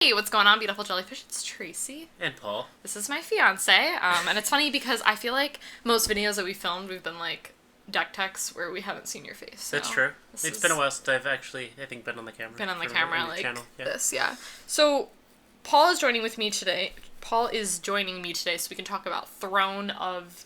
Hey, what's going on, beautiful jellyfish? It's Tracy. And Paul. This is my fiance. And it's funny because I feel like most videos that we filmed, we've been like deck techs where we haven't seen your face. So That's true. It's been a while since I've actually, I think, been on the camera. Been on the camera, like channel. Yeah. this, yeah. So, Paul is joining me today so we can talk about Throne of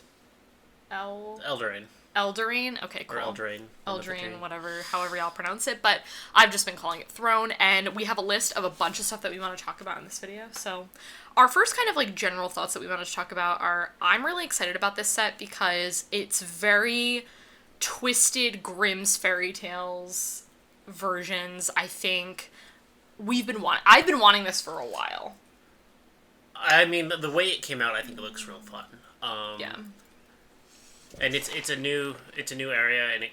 Eldraine. Eldraine? Okay, cool. Or Eldraine. Eldraine, whatever, however y'all pronounce it. But I've just been calling it Throne, and we have a list of a bunch of stuff that we want to talk about in this video. So our first kind of like general thoughts that we wanted to talk about are, I'm really excited about this set because it's very twisted Grimm's fairy tales versions. I think I've been wanting this for a while. I mean, the way it came out, I think it looks real fun. Yeah. And it's a new area, and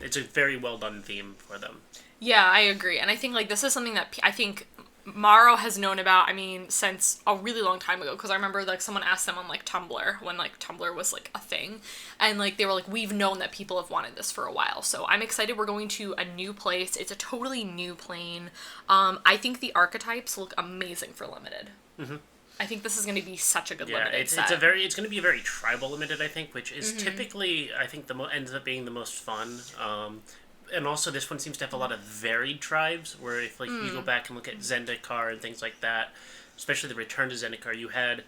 it's a very well done theme for them. Yeah, I agree. And I think like this is something that I think Maro has known about, I mean, since a really long time ago, because I remember like someone asked them on like Tumblr when like Tumblr was like a thing, and like they were like, we've known that people have wanted this for a while. So I'm excited. We're going to a new place. It's a totally new plane. I think the archetypes look amazing for limited. Mm-hmm. I think this is going to be such a good limited set. It's going to be a very tribal limited, I think, which is typically, I think, ends up being the most fun. And also, this one seems to have a lot of varied tribes, where if like you go back and look at Zendikar and things like that, especially the Return to Zendikar, you had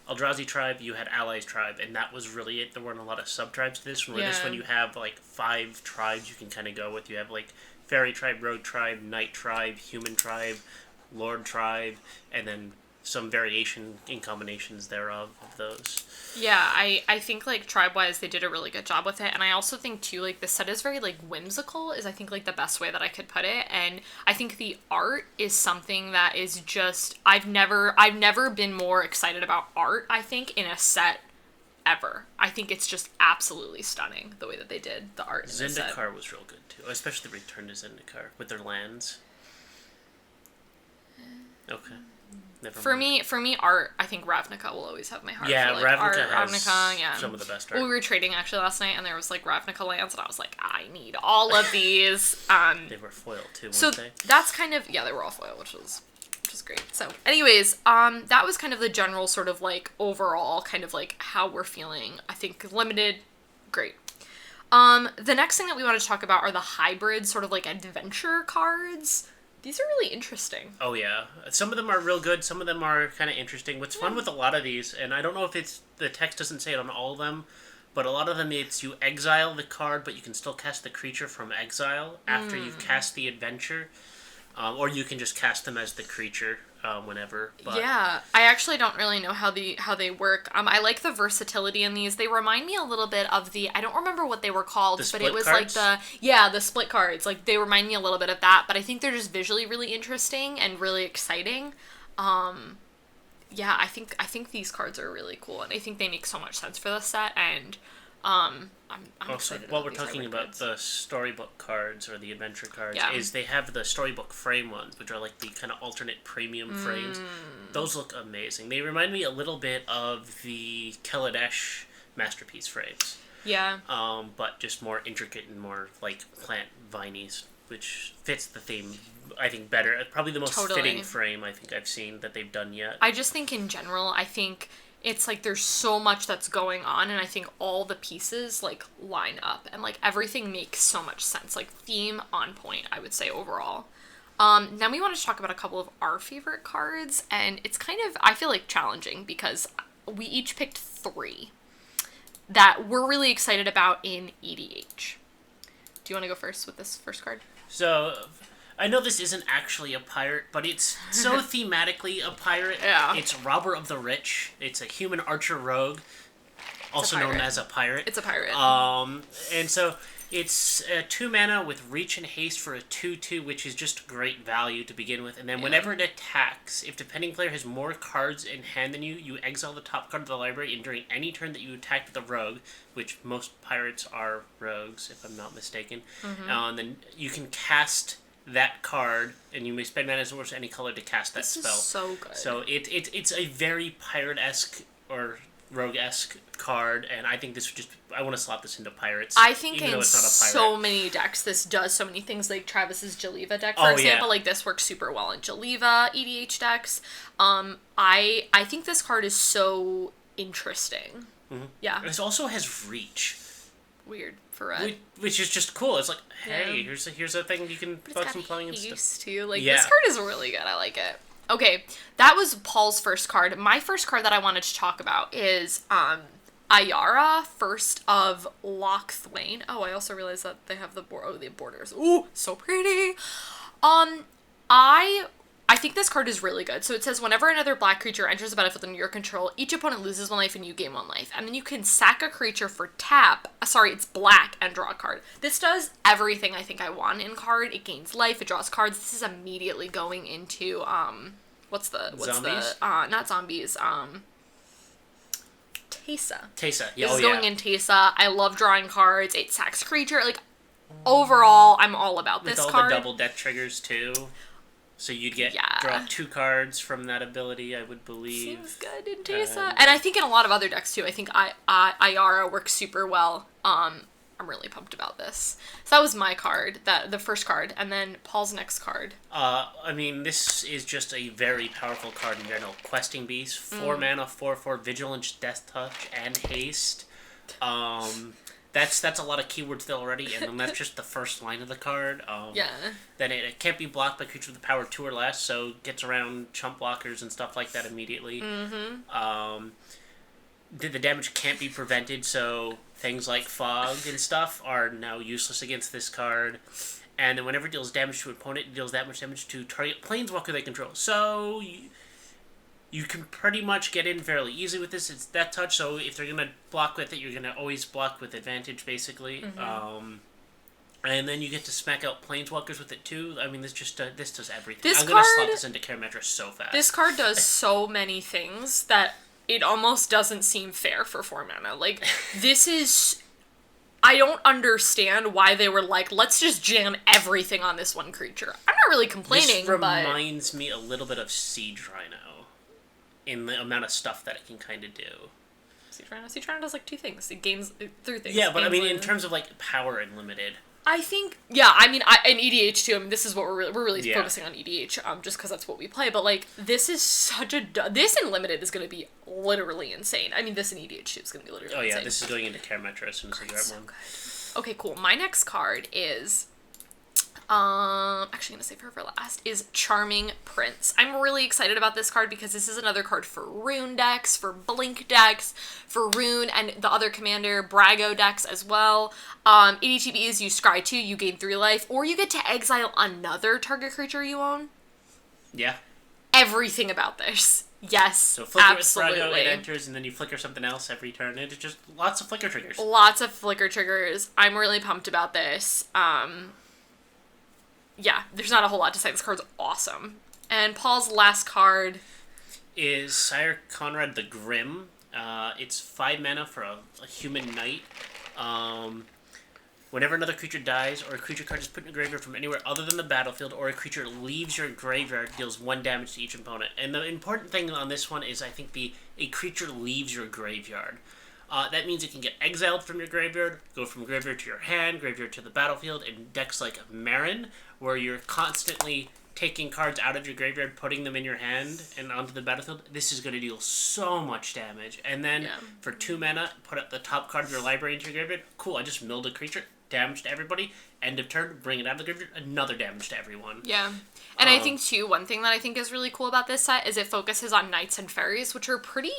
Eldrazi tribe, you had Allies tribe, and that was really it. There weren't a lot of sub-tribes to this one, where this one you have like 5 tribes you can kind of go with. You have like Fairy tribe, Rogue tribe, Knight tribe, Human tribe, Lord tribe, and then some variation in combinations thereof of those. Yeah, I think like tribe-wise they did a really good job with it, and I also think too like the set is very like whimsical is I think like the best way that I could put it, and I think the art is something that is just I've never been more excited about art, I think, in a set ever. I think it's just absolutely stunning the way that they did the art in this set. Zendikar was real good too, especially the Return to Zendikar with their lands. Okay. For me, art, I think Ravnica will always have my heart. Yeah, for, like, Ravnica has yeah. some of the best art. Well, we were trading actually last night, and there was like Ravnica lands, and I was like, I need all of these. They were foiled too, so weren't they? That's kind of they were all foiled, which was great. So, anyways, that was kind of the general sort of like overall kind of like how we're feeling. I think limited, great. The next thing that we want to talk about are the hybrid sort of like adventure cards. These are really interesting. Oh, yeah. Some of them are real good. Some of them are kind of interesting. What's fun with a lot of these, and I don't know if it's the text doesn't say it on all of them, but a lot of them it's you exile the card, but you can still cast the creature from exile after you've cast the adventure. Or you can just cast them as the creature whenever. But yeah, I actually don't really know how they work. I like the versatility in these. They remind me a little bit of I don't remember what they were called, but it was cards? Like the split cards. Like they remind me a little bit of that, but I think they're just visually really interesting and really exciting. Yeah, I think these cards are really cool, and I think they make so much sense for this set, and I'm excited. While we're talking about the storybook cards or the adventure cards, is they have the storybook frame ones, which are like the kind of alternate premium frames. Those look amazing. They remind me a little bit of the Kaladesh masterpiece frames. Yeah. But just more intricate and more like plant vinies, which fits the theme, I think, better. Probably the most fitting frame I think I've seen that they've done yet. I just think in general, I think it's like there's so much that's going on, and I think all the pieces like line up, and like everything makes so much sense. Like theme on point, I would say overall. Now we want to talk about a couple of our favorite cards, and it's kind of, I feel like, challenging because we each picked 3 that we're really excited about in EDH. Do you want to go first with this first card? So, I know this isn't actually a pirate, but it's so thematically a pirate. Yeah. It's Robber of the Rich. It's a human archer rogue, also known as a pirate. It's a pirate. And so it's 2 mana with reach and haste for a 2/2, which is just great value to begin with. And then whenever it attacks, if the depending player has more cards in hand than you, you exile the top card of the library, and during any turn that you attack with a rogue, which most pirates are rogues, if I'm not mistaken, and then you can cast that card, and you may spend mana as worth any color to cast that spell. This is so good. So it's a very pirate-esque or rogue-esque card, and I think this would just... I want to slot this into Pirates. I think even in though it's not a pirate. so many decks, this does so many things, like Travis's Jaliva deck, for example. Yeah. Like, this works super well in Jaliva EDH decks. I think this card is so interesting. Mm-hmm. Yeah. It also has reach. Weird for red. Which is just cool. It's like, hey, here's a thing you can But function playing and stuff. Used to. Like, Yeah. this card is really good. I like it. Okay, that was Paul's first card. My first card that I wanted to talk about is Ayara, first of Locthwain. Oh, I also realized that they have the borders. Ooh, so pretty. I think this card is really good. So it says, whenever another black creature enters the battlefield under your control, each opponent loses 1 life and you gain 1 life. And then you can sack a creature for tap. Sorry, it's black, and draw a card. This does everything I think I want in card. It gains life, it draws cards. This is immediately going into, Zombies? Not zombies, Tesa. Tesa, yeah. This is going in Tesa. I love drawing cards. It sacks creature. Like, overall, I'm all about this card. With all the double deck triggers, too. So you'd draw 2 cards from that ability, I would believe. Seems good in Tesa. And I think in a lot of other decks, too. I think Ayara works super well. I'm really pumped about this. So that was my card, the first card, and then Paul's next card. I mean, this is just a very powerful card in general. Questing Beast, 4 mana, 4/4, Vigilance, Death Touch, and Haste. That's a lot of keywords there already, and then that's just the first line of the card. Then it can't be blocked by creatures with power 2 or less, so gets around chump blockers and stuff like that immediately. Mm-hmm. The damage can't be prevented, so things like Fog and stuff are now useless against this card. And then whenever it deals damage to an opponent, it deals that much damage to target planeswalker they control. So you can pretty much get in fairly easy with this. It's Death Touch, so if they're going to block with it, you're going to always block with advantage, basically. Mm-hmm. And then you get to smack out planeswalkers with it, too. I mean, this does everything. I'm going to slot this into Karametra so fast. This card does so many things that it almost doesn't seem fair for 4 mana. Like, this is... I don't understand why they were like, let's just jam everything on this one creature. I'm not really complaining, this reminds me a little bit of Siege Rhino in the amount of stuff that it can kind of do. Siege Rhino does, like, 2 things. It gains 3 things. Yeah, but I mean, in terms of, like, power and limited... I think, yeah, I mean, in EDH too, I mean, this is what we're really focusing on EDH, just because that's what we play, but, like, this is such a, this in Limited is going to be literally insane. I mean, this in EDH too is going to be literally insane. Oh yeah, this is going into Karametra as soon as I grab one. Good. Okay, cool. My next card is, actually going to save her for last, is Charming Prince. I'm really excited about this card because this is another card for Rune decks, for Blink decks, for Rune and the other commander, Brago decks as well. EDTB is you scry 2, you gain 3 life, or you get to exile another target creature you own. Yeah. Everything about this. Yes, so flicker absolutely. with Brago, it enters, and then you flicker something else every turn. It's just lots of flicker triggers. Lots of flicker triggers. I'm really pumped about this. Yeah, there's not a whole lot to say. This card's awesome. And Paul's last card is Sire Conrad the Grim. It's 5 mana for a human knight. Whenever another creature dies, or a creature card is put in a graveyard from anywhere other than the battlefield, or a creature leaves your graveyard, deals 1 damage to each opponent. And the important thing on this one is, I think, a creature leaves your graveyard. That means it can get exiled from your graveyard, go from graveyard to your hand, graveyard to the battlefield, in decks like Marin, where you're constantly taking cards out of your graveyard, putting them in your hand, and onto the battlefield. This is going to deal so much damage. And then, for 2 mana, put up the top card of your library into your graveyard. Cool, I just milled a creature. Damage to everybody. End of turn, bring it out of the graveyard. Another damage to everyone. Yeah. And I think, too, one thing that I think is really cool about this set is it focuses on knights and fairies, which are pretty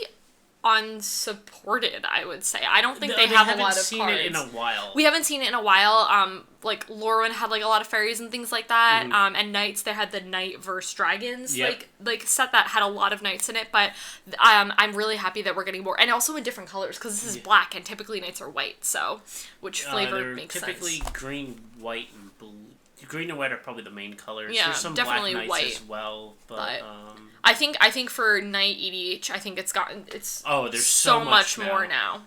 unsupported, I would say. I don't think they have a lot of cards. We haven't seen it in a while. We haven't seen it in a while. Like, Lorwyn had, like, a lot of fairies and things like that. Mm-hmm. And knights, they had the knight versus dragons, like set that had a lot of knights in it. But I'm really happy that we're getting more. And also in different colors, because this is black, and typically knights are white, so, which flavor makes sense. Typically green, white, and blue. Green and white are probably the main colors. Yeah, there's some definitely black knights white as well, but I think for Knight EDH, I think there's there's so much now. more now.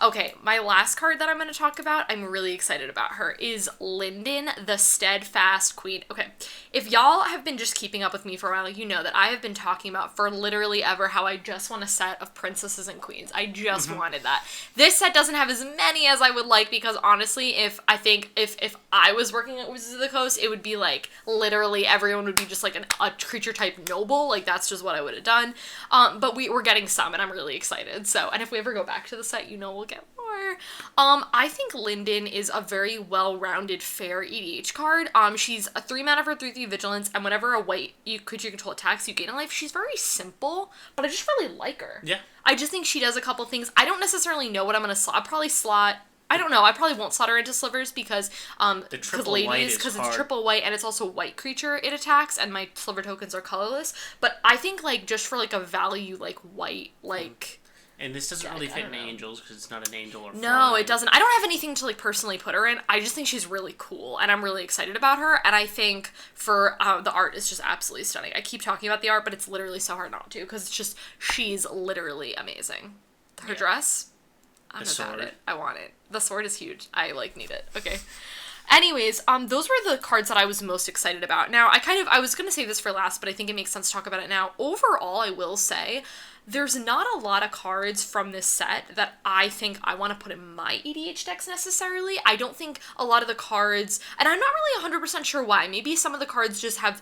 Okay, my last card that I'm going to talk about, I'm really excited about her, is Linden, the Steadfast Queen. Okay, if y'all have been just keeping up with me for a while, you know that I have been talking about for literally ever how I just want a set of princesses and queens. I just wanted that. This set doesn't have as many as I would like because honestly, if I was working at Wizards of the Coast, it would be like literally everyone would be just like a creature type noble. Like that's just what I would have done. But we're getting some and I'm really excited. So, and if we ever go back to the set, you know we'll get more. I think Linden is a very well-rounded, fair EDH card. She's a 3 mana for 3/3 vigilance, and whenever a white creature you control attacks, you gain a life. She's very simple, but I just really like her. Yeah. I just think she does a couple things. I don't necessarily know what I'm gonna slot. I'll probably slot. I don't know. I probably won't slot her into slivers because the triple white is because hard. it's triple white and it's also white creature it attacks, and my sliver tokens are colorless. But I think like just for like a value like white like. And this doesn't really fit in angels because it's not an angel or No, flying. it doesn't. I don't have anything to like personally put her in. I just think she's really cool and I'm really excited about her. And I think for the art is just absolutely stunning. I keep talking about the art, but it's literally so hard not to because it's just she's literally amazing. Her dress, I'm about it. I want it. The sword is huge. I like need it. Okay. Anyways, those were the cards that I was most excited about. Now, I was going to save this for last, but I think it makes sense to talk about it now. Overall, I will say, there's not a lot of cards from this set that I think I want to put in my EDH decks necessarily. I don't think a lot of the cards, and I'm not really 100% sure why. Maybe some of the cards just have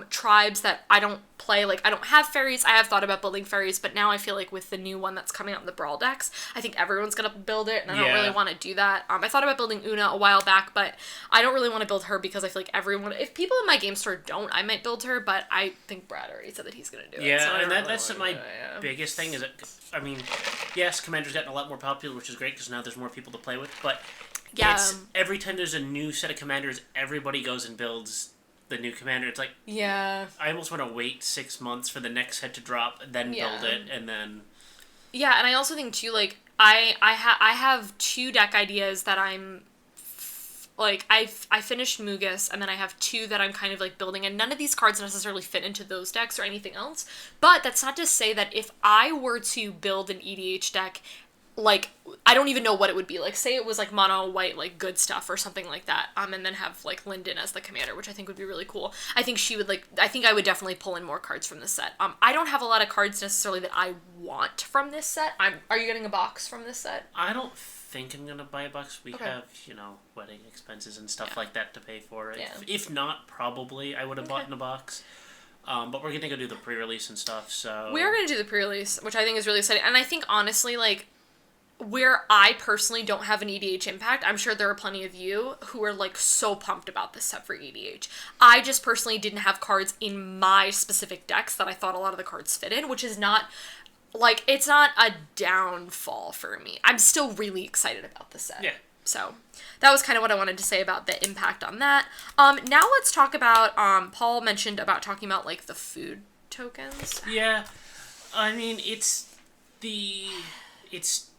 tribes that I don't play. Like, I don't have fairies. I have thought about building fairies, but now I feel like with the new one that's coming out in the Brawl decks, I think everyone's gonna build it, and I don't really want to do that. I thought about building Una a while back, but I don't really want to build her because I feel like everyone, if people in my game store don't, I might build her, but I think Brad already said that he's gonna do it. Yeah, so and that's my biggest thing is that, I mean, yes, Commander's gotten a lot more popular, which is great because now there's more people to play with, but it's, every time there's a new set of Commanders, everybody goes and builds the new commander. It's like, I almost want to wait 6 months for the next set to drop, then build it, and then... Yeah, and I also think, too, like, I have 2 deck ideas that I'm, like, I finished Mugus, and then I have 2 that I'm kind of, like, building, and none of these cards necessarily fit into those decks or anything else, but that's not to say that if I were to build an EDH deck, like, I don't even know what it would be. Like, say it was, like, mono white, like, good stuff or something like that, and then have, like, Linden as the commander, which I think would be really cool. I think she would, like, I think I would definitely pull in more cards from this set. I don't have a lot of cards necessarily that I want from this set. Are you getting a box from this set? I don't think I'm gonna buy a box. We have, wedding expenses and stuff like that to pay for. Yeah. If not, probably I would have bought in a box. But we're gonna go do the pre-release and stuff, so... We are gonna do the pre-release, which I think is really exciting, and I think, honestly, like, where I personally don't have an EDH impact, I'm sure there are plenty of you who are, like, so pumped about this set for EDH. I just personally didn't have cards in my specific decks that I thought a lot of the cards fit in, which is not, like, it's not a downfall for me. I'm still really excited about the set. Yeah. So, that was kind of what I wanted to say about the impact on that. Now let's talk about, Paul mentioned about talking about, like, the food tokens. Yeah. I mean, it's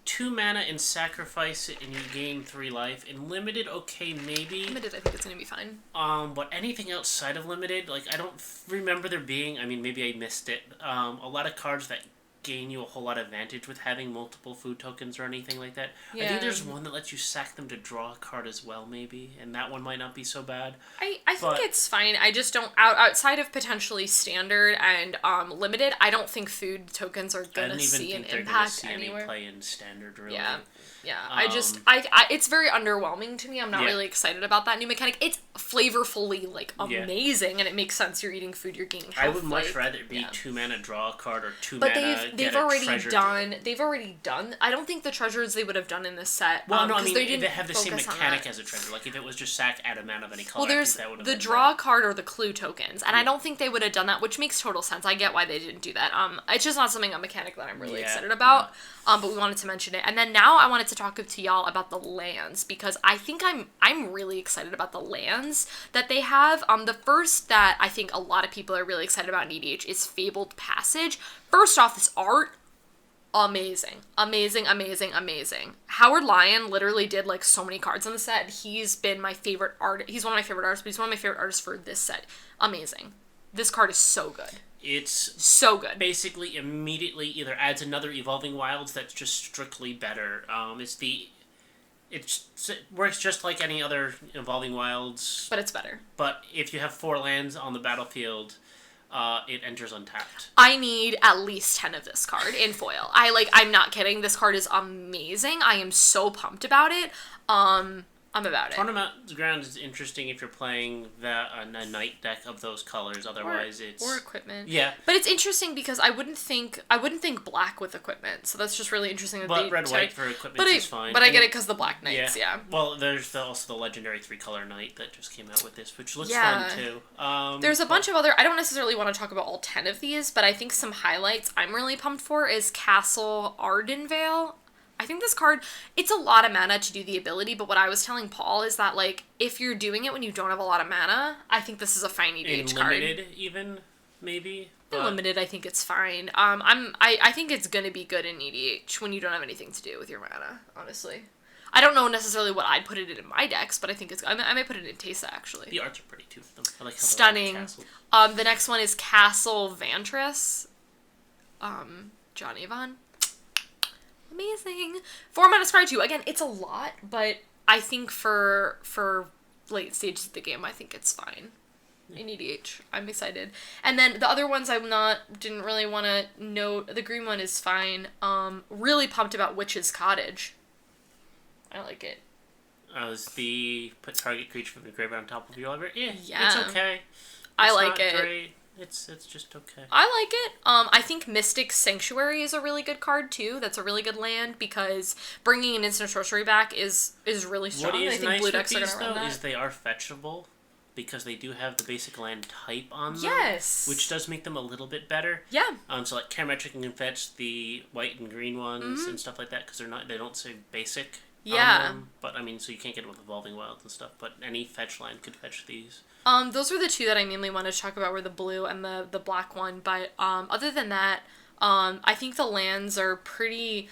2 mana and sacrifice it and you gain 3 life. In limited, okay, maybe. Limited, I think it's gonna be fine. But anything outside of limited, like, I don't remember there being, I mean, maybe I missed it, a lot of cards that gain you a whole lot of advantage with having multiple food tokens or anything like that. Yeah. I think there's one that lets you sack them to draw a card as well, maybe, and that one might not be so bad. I think it's fine. I just don't, outside of potentially standard and limited, I don't think food tokens are gonna see an impact anywhere. Any play in standard, really. Yeah, I it's very underwhelming to me. I'm not really excited about that new mechanic. It's flavorfully, like, amazing, and it makes sense. You're eating food, you're gaining health. I would much rather it be 2 mana draw a card or 2 mana they've already done. I don't think the treasures they would have done in this set. Well, no, I mean, they have the same mechanic as a treasure. Like, if it was just sack, add a mana of any color, well, there's that would have the draw card or the clue tokens, and I don't think they would have done that, which makes total sense. I get why they didn't do that. It's just not a mechanic that I'm really excited about. But we wanted to mention it, and then now I wanted to talk to y'all about the lands, because I think I'm really excited about the lands that they have. The first that I think a lot of people are really excited about in EDH is Fabled Passage. First off, this art, amazing. Howard Lyon literally did, like, so many cards on the set. He's been my favorite art. He's one of my favorite artists, but he's one of my favorite artists for this set. Amazing. This card is so good. It's so good. Basically, immediately either adds another Evolving Wilds that's just strictly better. It works just like any other Evolving Wilds, but it's better. But if you have 4 lands on the battlefield, it enters untapped. I need at least 10 of this card in foil. I'm not kidding. This card is amazing. I am so pumped about it. I'm about it. Tournament Ground is interesting if you're playing a night deck of those colors. Otherwise, or equipment. Yeah, but it's interesting because I wouldn't think black with equipment. So that's just really interesting. But red white for equipment is fine. But I get it because the black knights. Yeah. Well, there's also the legendary 3-color knight that just came out with this, which looks fun too. There's a bunch of other. I don't necessarily want to talk about all 10 of these, but I think some highlights I'm really pumped for is Castle Ardenvale. I think this card, it's a lot of mana to do the ability, but what I was telling Paul is that, if you're doing it when you don't have a lot of mana, I think this is a fine EDH card. Limited, even, maybe? In limited, I think it's fine. I think it's gonna be good in EDH when you don't have anything to do with your mana, honestly. I don't know necessarily what I'd put it in my decks, but I think I might put it in Teysa, actually. The arts are pretty, too, for them. I like how stunning. The next one is Castle Vantress. John Avon. Amazing. 4 mana scry 2. Again, it's a lot, but I think for late stages of the game, I think it's fine. In EDH. I'm excited. And then the other ones didn't really want to note. The green one is fine. Really pumped about Witch's Cottage. I like it. Put target creature from the graveyard on top of your library. Yeah. It's okay. I like it. Great. It's just okay. I like it. I think Mystic Sanctuary is a really good card too. That's a really good land because bringing an instant sorcery back is really strong. What is I think nice blue with decks these, are gonna run that. is they are fetchable because they do have the basic land type on them. Yes. Which does make them a little bit better. Yeah. So like Karametric can fetch the white and green ones and stuff like that because they don't say basic. Yeah. On them. But so you can't get it with Evolving Wilds and stuff. But any fetch land could fetch these. Those were the two that I mainly wanted to talk about, were the blue and the black one. But other than that, I think the lands are pretty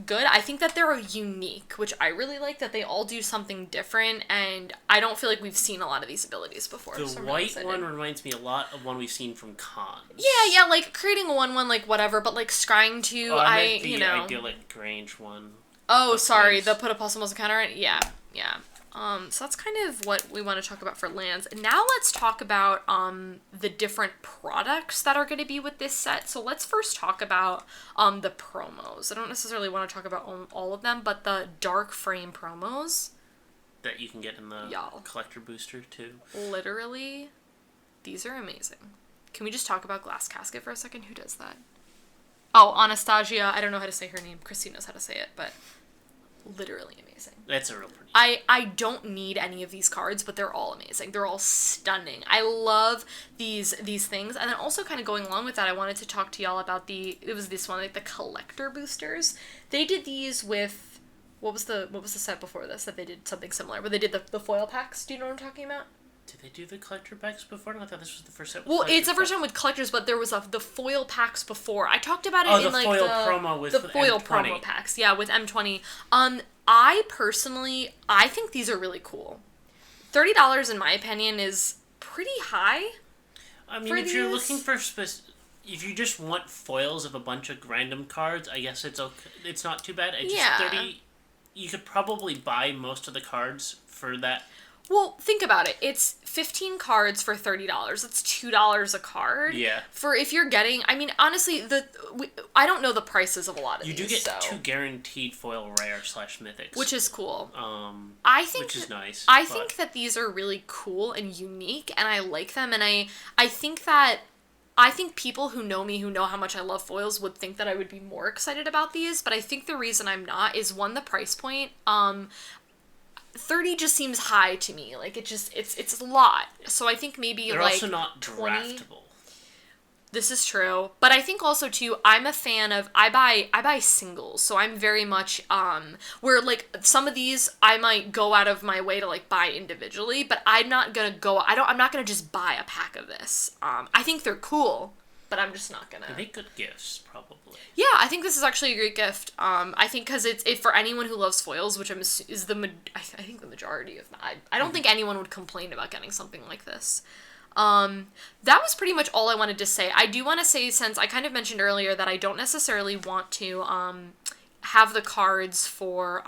good. I think that they're unique, which I really like, that they all do something different, and I don't feel like we've seen a lot of these abilities before. The so white one reminds me a lot of one we've seen from cons. Yeah, creating a 1/1, whatever, but scrying 2, idyllic Grange one. Oh, sorry, the put a plus and counter it? Yeah. So that's kind of what we want to talk about for lands. And now let's talk about the different products that are going to be with this set. So let's first talk about the promos. I don't necessarily want to talk about all of them, but the Dark Frame promos. That you can get in the collector booster, too. Literally, these are amazing. Can we just talk about Glass Casket for a second? Who does that? Oh, Anastasia. I don't know how to say her name. Christy knows how to say it, but literally amazing. That's a real pretty. I don't need any of these cards, but they're all amazing. They're all stunning. I love these things. And then also kind of going along with that, I wanted to talk to y'all about it was this one, the collector boosters. They did these with, what was the set before this that they did something similar, where they did the foil packs? Do you know what I'm talking about? Did they do the collector packs before? I thought this was the first set. Well, it's the first time with collectors, but there was the foil packs before. I talked about it in the foil promo with the foil M20. promo packs. Yeah, with M20. I personally, I think these are really cool. $30, in my opinion, is pretty high. I mean, if you're looking for if you just want foils of a bunch of random cards, I guess it's okay. It's not too bad. You could probably buy most of the cards for that. Well, think about it. It's 15 cards for $30. That's $2 a card. Yeah. For if you're getting, I mean, honestly, I don't know the prices of a lot of these. You do get 2 guaranteed foil rare / mythics, which is cool. Which is nice. I think that these are really cool and unique, and I like them. And I think people who know me, who know how much I love foils, would think that I would be more excited about these. But I think the reason I'm not is, one, the price point. 30 just seems high to me. It's a lot. So I think maybe they're also not 20. draftable. This is true. But I think also too, I'm a fan of, I buy singles. So I'm very much where some of these I might go out of my way to buy individually, but I'm not going to I'm not going to just buy a pack of this. I think they're cool, but I'm just not gonna. They make good gifts, probably. Yeah, I think this is actually a great gift. I think because it's for anyone who loves foils, which I think the majority of them. I don't think anyone would complain about getting something like this. That was pretty much all I wanted to say. I do want to say, since I kind of mentioned earlier that I don't necessarily want to have the cards for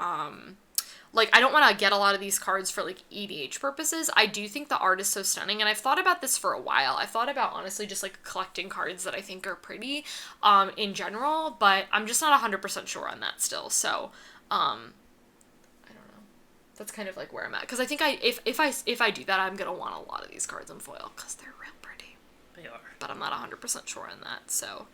like, I don't want to get a lot of these cards for, like, EDH purposes. I do think the art is so stunning, and I've thought about this for a while. I've thought about, honestly, just, like, collecting cards that I think are pretty, in general, but I'm just not 100% sure on that still, so, I don't know. That's kind of, like, where I'm at, because I think if I do that, I'm gonna want a lot of these cards in foil, because they're real pretty. They are. But I'm not 100% sure on that, so,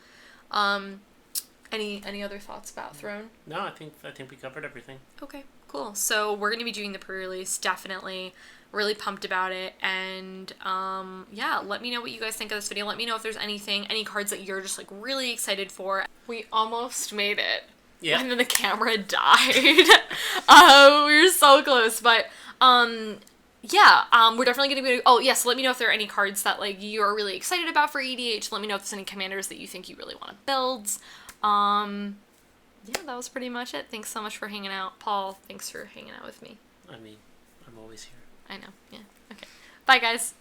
any other thoughts about Throne? No, I think we covered everything. Okay, cool. So we're going to be doing the pre-release, definitely. Really pumped about it. And yeah, let me know what you guys think of this video. Let me know if there's any cards that you're just like really excited for. We almost made it. Yeah. And then the camera died. We were so close, but yeah, we're definitely going to be, oh yes, so let me know if there are any cards that like you're really excited about for EDH. Let me know if there's any commanders that you think you really want to build. Yeah, that was pretty much it. Thanks so much for hanging out. Paul, thanks for hanging out with me. I mean, I'm always here. I know, yeah. Okay. Bye, guys.